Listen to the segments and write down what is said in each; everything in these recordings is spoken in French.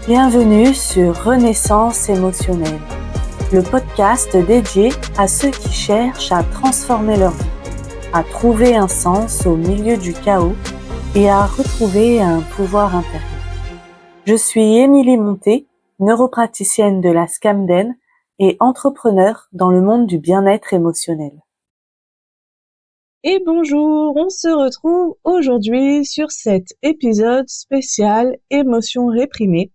Bienvenue sur Renaissance émotionnelle, le podcast dédié à ceux qui cherchent à transformer leur vie, à trouver un sens au milieu du chaos et à retrouver un pouvoir intérieur. Je suis Émilie Monté, neuropraticienne de la Scamden et entrepreneur dans le monde du bien-être émotionnel. Et bonjour, on se retrouve aujourd'hui sur cet épisode spécial émotions réprimées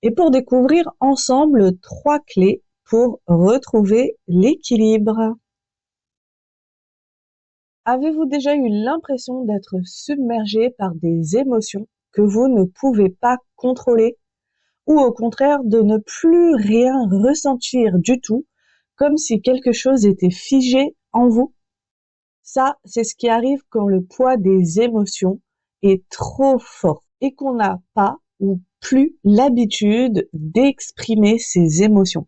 et pour découvrir ensemble 3 clés pour retrouver l'équilibre. Avez-vous déjà eu l'impression d'être submergé par des émotions que vous ne pouvez pas contrôler ou au contraire de ne plus rien ressentir du tout, comme si quelque chose était figé en vous? Ça, c'est ce qui arrive quand le poids des émotions est trop fort et qu'on n'a pas ou plus l'habitude d'exprimer ses émotions.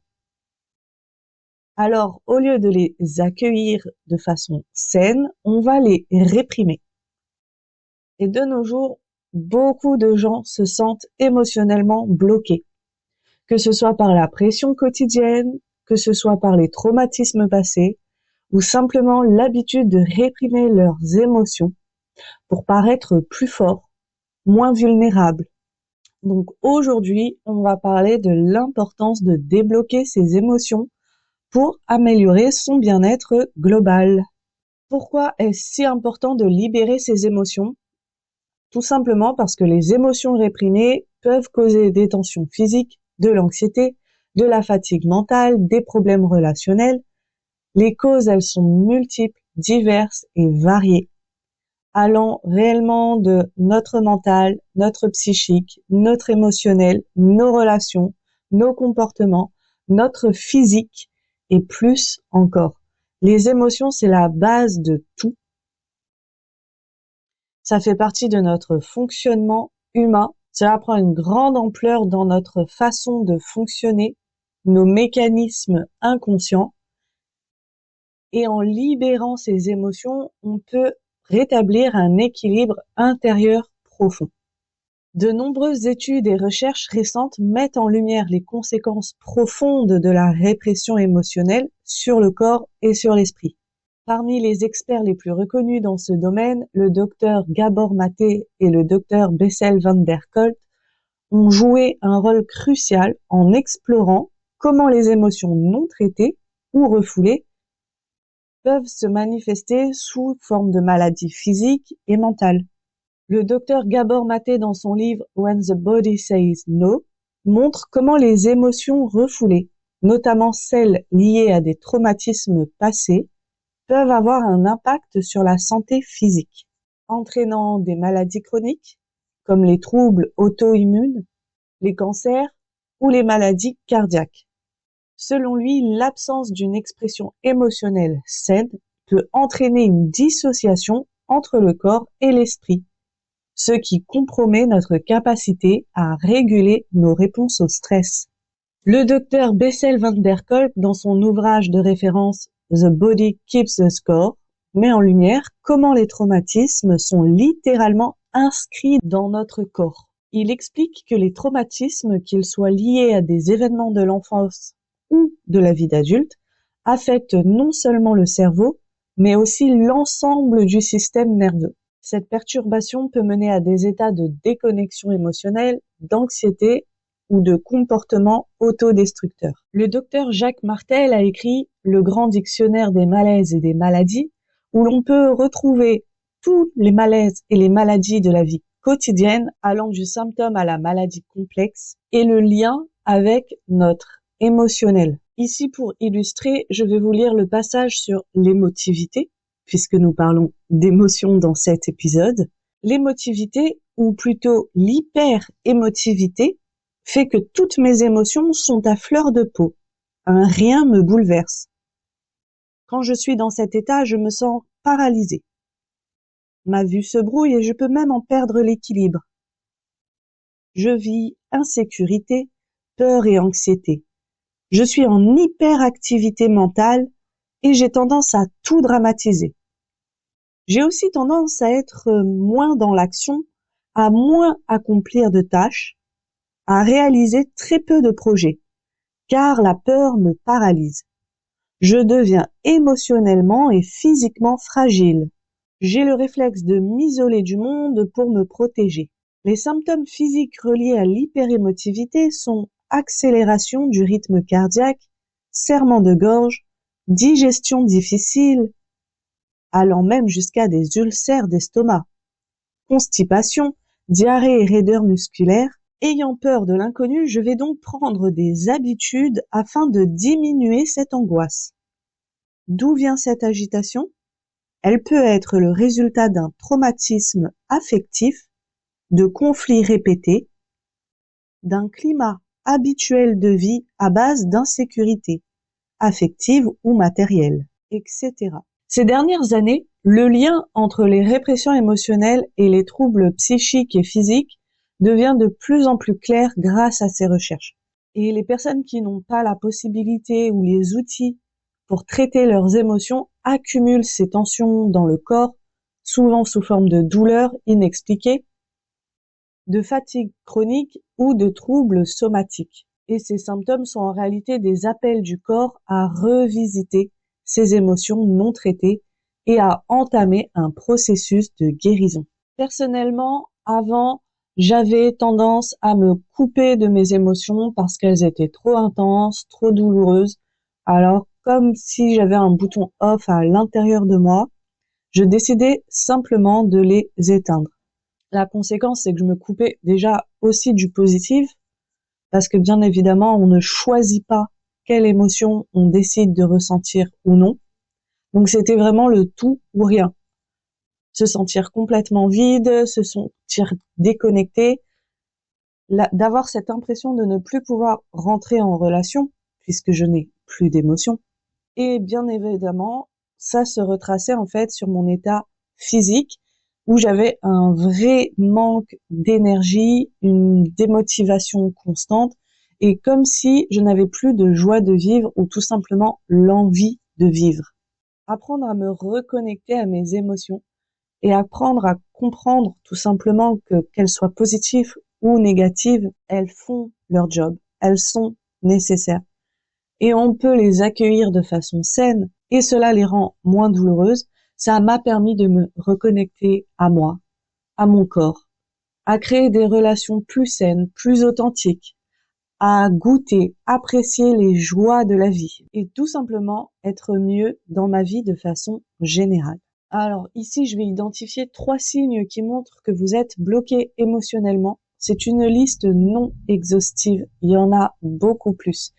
Alors, au lieu de les accueillir de façon saine, on va les réprimer. Et de nos jours, beaucoup de gens se sentent émotionnellement bloqués, que ce soit par la pression quotidienne, que ce soit par les traumatismes passés, ou simplement l'habitude de réprimer leurs émotions pour paraître plus forts, moins vulnérables. Donc aujourd'hui, on va parler de l'importance de débloquer ses émotions pour améliorer son bien-être global. Pourquoi est-ce si important de libérer ses émotions? Tout simplement parce que les émotions réprimées peuvent causer des tensions physiques, de l'anxiété, de la fatigue mentale, des problèmes relationnels. Les causes, elles sont multiples, diverses et variées, allant réellement de notre mental, notre psychique, notre émotionnel, nos relations, nos comportements, notre physique et plus encore. Les émotions, c'est la base de tout. Ça fait partie de notre fonctionnement humain. Cela prend une grande ampleur dans notre façon de fonctionner, nos mécanismes inconscients. Et en libérant ces émotions, on peut rétablir un équilibre intérieur profond. De nombreuses études et recherches récentes mettent en lumière les conséquences profondes de la répression émotionnelle sur le corps et sur l'esprit. Parmi les experts les plus reconnus dans ce domaine, le docteur Gabor Maté et le docteur Bessel van der Kolk ont joué un rôle crucial en explorant comment les émotions non traitées ou refoulées peuvent se manifester sous forme de maladies physiques et mentales. Le docteur Gabor Maté, dans son livre When the Body Says No, montre comment les émotions refoulées, notamment celles liées à des traumatismes passés, peuvent avoir un impact sur la santé physique, entraînant des maladies chroniques, comme les troubles auto-immunes, les cancers ou les maladies cardiaques. Selon lui, l'absence d'une expression émotionnelle saine peut entraîner une dissociation entre le corps et l'esprit, ce qui compromet notre capacité à réguler nos réponses au stress. Le docteur Bessel van der Kolk, dans son ouvrage de référence The Body Keeps the Score, met en lumière comment les traumatismes sont littéralement inscrits dans notre corps. Il explique que les traumatismes, qu'ils soient liés à des événements de l'enfance ou de la vie d'adulte, affectent non seulement le cerveau, mais aussi l'ensemble du système nerveux. Cette perturbation peut mener à des états de déconnexion émotionnelle, d'anxiété ou de comportement autodestructeur. Le docteur Jacques Martel a écrit Le grand dictionnaire des malaises et des maladies, où l'on peut retrouver tous les malaises et les maladies de la vie quotidienne, allant du symptôme à la maladie complexe, et le lien avec notre émotionnel. Ici, pour illustrer, je vais vous lire le passage sur l'émotivité, puisque nous parlons d'émotion dans cet épisode. L'émotivité, ou plutôt l'hyper-émotivité, fait que toutes mes émotions sont à fleur de peau. Un rien me bouleverse. Quand je suis dans cet état, je me sens paralysée. Ma vue se brouille et je peux même en perdre l'équilibre. Je vis insécurité, peur et anxiété. Je suis en hyperactivité mentale et j'ai tendance à tout dramatiser. J'ai aussi tendance à être moins dans l'action, à moins accomplir de tâches, à réaliser très peu de projets, car la peur me paralyse. Je deviens émotionnellement et physiquement fragile. J'ai le réflexe de m'isoler du monde pour me protéger. Les symptômes physiques reliés à l'hyperémotivité sont accélération du rythme cardiaque, serrement de gorge, digestion difficile, allant même jusqu'à des ulcères d'estomac, constipation, diarrhée et raideur musculaire. Ayant peur de l'inconnu, je vais donc prendre des habitudes afin de diminuer cette angoisse. D'où vient cette agitation? Elle peut être le résultat d'un traumatisme affectif, de conflits répétés, d'un climat habituel de vie à base d'insécurité, affective ou matérielle, etc. Ces dernières années, le lien entre les répressions émotionnelles et les troubles psychiques et physiques devient de plus en plus clair grâce à ces recherches. Et les personnes qui n'ont pas la possibilité ou les outils pour traiter leurs émotions accumulent ces tensions dans le corps, souvent sous forme de douleurs inexpliquées, de fatigue chronique ou de troubles somatiques. Et ces symptômes sont en réalité des appels du corps à revisiter ces émotions non traitées et à entamer un processus de guérison. Personnellement, avant, j'avais tendance à me couper de mes émotions parce qu'elles étaient trop intenses, trop douloureuses. Alors, comme si j'avais un bouton off à l'intérieur de moi, je décidais simplement de les éteindre. La conséquence, c'est que je me coupais déjà aussi du positif, parce que bien évidemment, on ne choisit pas quelle émotion on décide de ressentir ou non. Donc c'était vraiment le tout ou rien. Se sentir complètement vide, se sentir déconnecté, d'avoir cette impression de ne plus pouvoir rentrer en relation, puisque je n'ai plus d'émotion. Et bien évidemment, ça se retraçait en fait sur mon état physique, où j'avais un vrai manque d'énergie, une démotivation constante, et comme si je n'avais plus de joie de vivre ou tout simplement l'envie de vivre. Apprendre à me reconnecter à mes émotions et apprendre à comprendre tout simplement que qu'elles soient positives ou négatives, elles font leur job, elles sont nécessaires. Et on peut les accueillir de façon saine et cela les rend moins douloureuses. Ça m'a permis de me reconnecter à moi, à mon corps, à créer des relations plus saines, plus authentiques, à goûter, apprécier les joies de la vie et tout simplement être mieux dans ma vie de façon générale. Alors ici, je vais identifier 3 signes qui montrent que vous êtes bloqué émotionnellement. C'est une liste non exhaustive, il y en a beaucoup plus.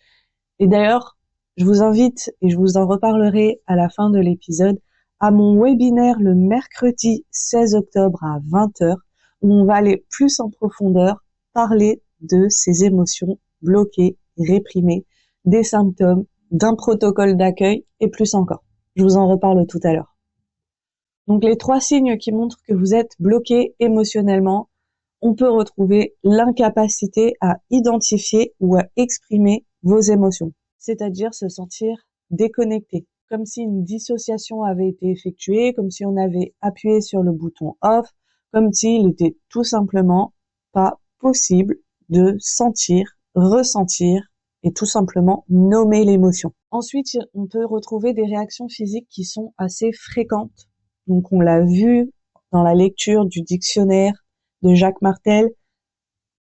Et d'ailleurs, je vous invite, et je vous en reparlerai à la fin de l'épisode, à mon webinaire le mercredi 16 octobre à 20h, où on va aller plus en profondeur, parler de ces émotions bloquées, réprimées, des symptômes, d'un protocole d'accueil et plus encore. Je vous en reparle tout à l'heure. Donc les 3 signes qui montrent que vous êtes bloqué émotionnellement, on peut retrouver l'incapacité à identifier ou à exprimer vos émotions, c'est-à-dire se sentir déconnecté, comme si une dissociation avait été effectuée, comme si on avait appuyé sur le bouton off, comme s'il était tout simplement pas possible de sentir, ressentir et tout simplement nommer l'émotion. Ensuite, on peut retrouver des réactions physiques qui sont assez fréquentes. Donc on l'a vu dans la lecture du dictionnaire de Jacques Martel,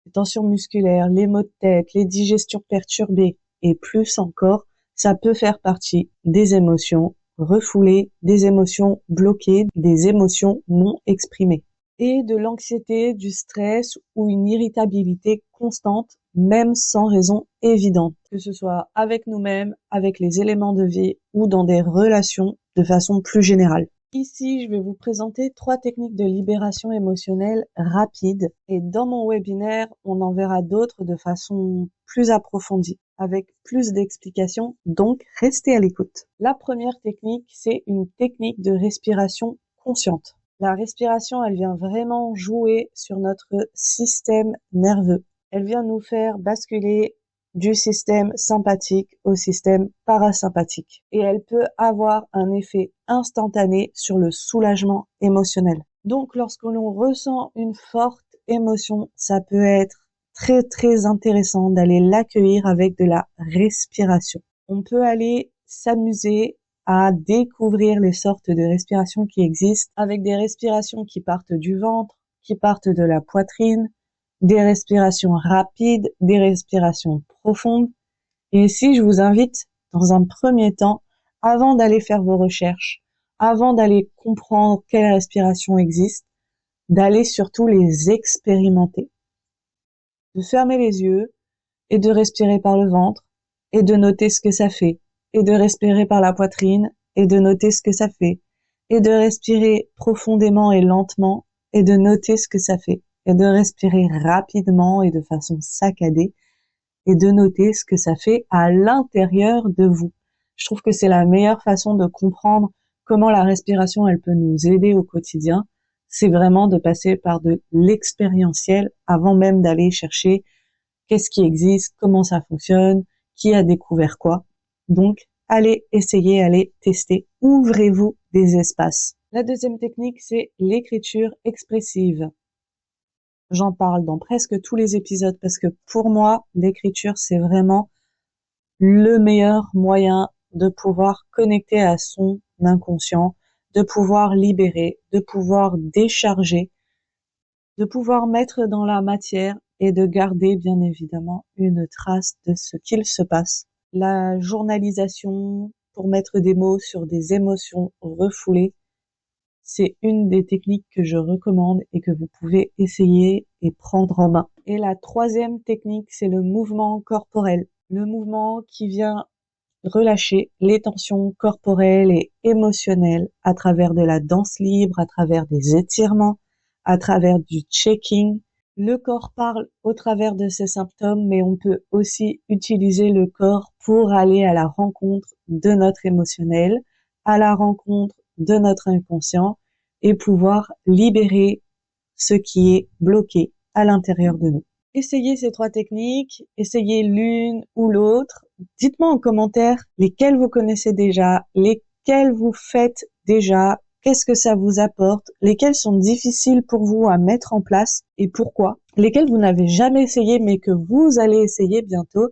les tensions musculaires, les maux de tête, les digestions perturbées et plus encore, ça peut faire partie des émotions refoulées, des émotions bloquées, des émotions non exprimées et de l'anxiété, du stress ou une irritabilité constante, même sans raison évidente, que ce soit avec nous-mêmes, avec les éléments de vie ou dans des relations de façon plus générale. Ici, je vais vous présenter 3 techniques de libération émotionnelle rapides et dans mon webinaire, on en verra d'autres de façon plus approfondie, avec plus d'explications, donc restez à l'écoute. La première technique, c'est une technique de respiration consciente. La respiration, elle vient vraiment jouer sur notre système nerveux. Elle vient nous faire basculer du système sympathique au système parasympathique. Et elle peut avoir un effet instantané sur le soulagement émotionnel. Donc, lorsque l'on ressent une forte émotion, ça peut être très très intéressant d'aller l'accueillir avec de la respiration. On peut aller s'amuser à découvrir les sortes de respirations qui existent, avec des respirations qui partent du ventre, qui partent de la poitrine, des respirations rapides, des respirations profondes. Et ici, je vous invite, dans un premier temps, avant d'aller faire vos recherches, avant d'aller comprendre quelles respirations existent, d'aller surtout les expérimenter, de fermer les yeux et de respirer par le ventre et de noter ce que ça fait, et de respirer par la poitrine et de noter ce que ça fait, et de respirer profondément et lentement et de noter ce que ça fait, et de respirer rapidement et de façon saccadée et de noter ce que ça fait à l'intérieur de vous. Je trouve que c'est la meilleure façon de comprendre comment la respiration, elle peut nous aider au quotidien. C'est vraiment de passer par de l'expérientiel avant même d'aller chercher qu'est-ce qui existe, comment ça fonctionne, qui a découvert quoi. Donc, allez essayer, allez tester, ouvrez-vous des espaces. La deuxième technique, c'est l'écriture expressive. J'en parle dans presque tous les épisodes parce que pour moi, l'écriture, c'est vraiment le meilleur moyen de pouvoir connecter à son inconscient, de pouvoir libérer, de pouvoir décharger, de pouvoir mettre dans la matière et de garder bien évidemment une trace de ce qu'il se passe. La journalisation pour mettre des mots sur des émotions refoulées, c'est une des techniques que je recommande et que vous pouvez essayer et prendre en main. Et la troisième technique, c'est le mouvement corporel. Le mouvement qui vient relâcher les tensions corporelles et émotionnelles à travers de la danse libre, à travers des étirements, à travers du checking. Le corps parle au travers de ses symptômes, mais on peut aussi utiliser le corps pour aller à la rencontre de notre émotionnel, à la rencontre de notre inconscient et pouvoir libérer ce qui est bloqué à l'intérieur de nous. Essayez ces trois techniques, essayez l'une ou l'autre. Dites-moi en commentaire lesquelles vous connaissez déjà, lesquelles vous faites déjà, qu'est-ce que ça vous apporte, lesquelles sont difficiles pour vous à mettre en place et pourquoi, lesquelles vous n'avez jamais essayé mais que vous allez essayer bientôt.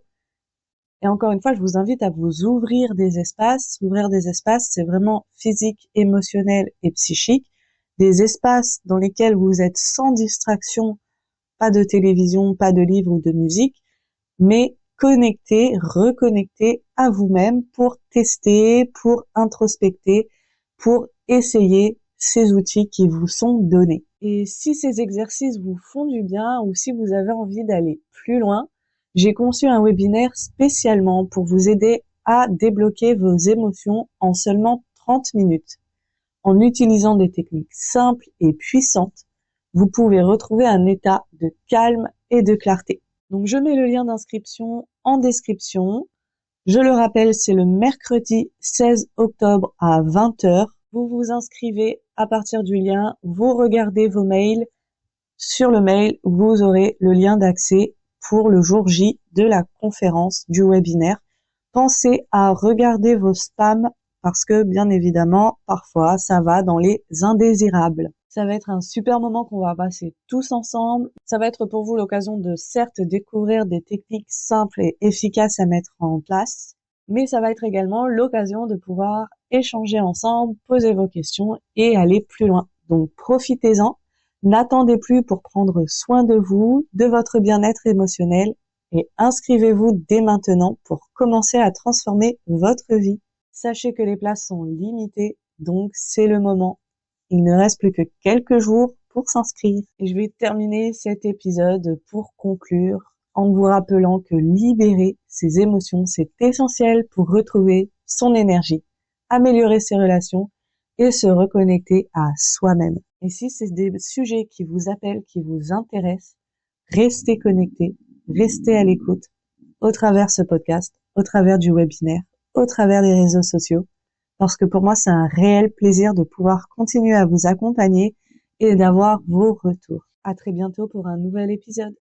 Et encore une fois, je vous invite à vous ouvrir des espaces. Ouvrir des espaces, c'est vraiment physique, émotionnel et psychique. Des espaces dans lesquels vous êtes sans distraction, pas de télévision, pas de livres ou de musique, mais connecté, reconnecté à vous-même pour tester, pour introspecter, pour essayer ces outils qui vous sont donnés. Et si ces exercices vous font du bien ou si vous avez envie d'aller plus loin, j'ai conçu un webinaire spécialement pour vous aider à débloquer vos émotions en seulement 30 minutes. En utilisant des techniques simples et puissantes, vous pouvez retrouver un état de calme et de clarté. Donc je mets le lien d'inscription en description. Je le rappelle, c'est le mercredi 16 octobre à 20h. Vous vous inscrivez à partir du lien, vous regardez vos mails. Sur le mail, vous aurez le lien d'accès pour le jour J de la conférence du webinaire. Pensez à regarder vos spams parce que, bien évidemment, parfois, ça va dans les indésirables. Ça va être un super moment qu'on va passer tous ensemble. Ça va être pour vous l'occasion de, certes, découvrir des techniques simples et efficaces à mettre en place, mais ça va être également l'occasion de pouvoir échanger ensemble, poser vos questions et aller plus loin. Donc, profitez-en. N'attendez plus pour prendre soin de vous, de votre bien-être émotionnel et inscrivez-vous dès maintenant pour commencer à transformer votre vie. Sachez que les places sont limitées, donc c'est le moment. Il ne reste plus que quelques jours pour s'inscrire. Et je vais terminer cet épisode pour conclure en vous rappelant que libérer ses émotions, c'est essentiel pour retrouver son énergie, améliorer ses relations et se reconnecter à soi-même. Et si c'est des sujets qui vous appellent, qui vous intéressent, restez connectés, restez à l'écoute au travers ce podcast, au travers du webinaire, au travers des réseaux sociaux, parce que pour moi, c'est un réel plaisir de pouvoir continuer à vous accompagner et d'avoir vos retours. À très bientôt pour un nouvel épisode.